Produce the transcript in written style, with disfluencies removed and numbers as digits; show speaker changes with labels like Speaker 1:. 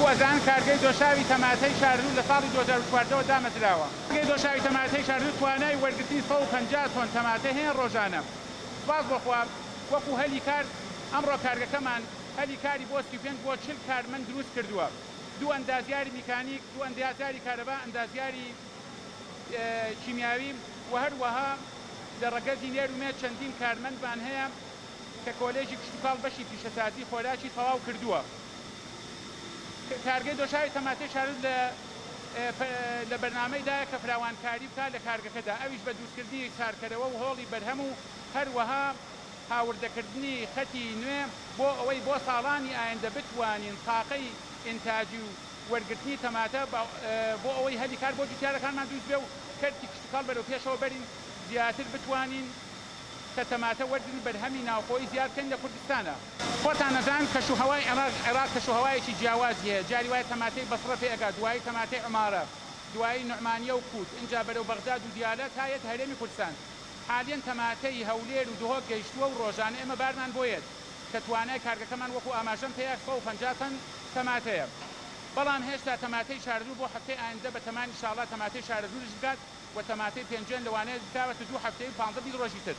Speaker 1: وەکو ئەزان کارگەی دۆشاوی تەماتەی شاردوو لە ساڵی 2014 دامەزراوە. کارگەی دۆشاوی تەماتەی شاردوو توانای وەرگرتنی 150 تۆن تەماتە هەیە ڕۆژانە. سپاس بۆخوا وەکو هەلی کار ئەمڕۆ کارگەکەمان هەلی کاری بۆ 35 بۆ 40 کارمەند دروست کردووە. دوو ئەندازیاری میکانیک، دوو ئەندازیاری کارەبا، ئەندازیاری کیمیاوی و هەروەها لە ڕەگەزی نێرومێ چەندین کارمەندمان هەیە کە کۆلێژی کشتتوکاڵ بەشی پیشەسازی خۆراکی تەواو کردووە. کارگەی دۆشاوی تەماتەی شاردوو لە بەرنامەیدایە کە فراوانکاری بکات لە کارگەکەدا، ئەویش بە دروستکردنی سارکەرەوە و هۆڵی بەرهەم و هەروەها هاوردەکردنی خەتی نوێ بۆ ئەوەی بۆ ساڵانی ئایندە بتوانین تاقەی ئینتاجی و وەرگرتنی تەماتە بۆ ئەوەی هەلی کار بۆ جوتیارەکانمان دروست بێ و کەرتی کشتتوکاڵ بەرەو پێشەوە بەرین زیاتر بتوانین کە تەماتە وەرگرتن بەرهەمی ناوخۆی زیاد بکەین لە کوردستانە. خۆتان نەزان کەشوهەوای عێراق کەشوهەوایەکی جیاوازی هەیە. جاری وایە تەماتەی بەسڕە پێئەگا، دوایی تەماتەی عمارە، دوایی نوعمانیە و کووت، اینجا بەرەو بەغداد و دیالە تایەت هەرێمی کوردستان. حالیان تەماتەی هەولێر و دهۆک گەیشتووە و ڕۆژانە ئێمە بارمان بۆیێت کە توانای کارگەکەمان وەکو ئاماژەم پێیە 150 تەن تەماتەیە. بەڵام هێشتا تەماتەی شاردوو بۆ هەفتەی ئایندە بە تەمانی ئینشاڵڵا تەماتەی شاردووش بکات و تەماتەی پێنجێن لەوانەیە بکاوەتە دوو هەفتەی 15 ڕۆژی تر.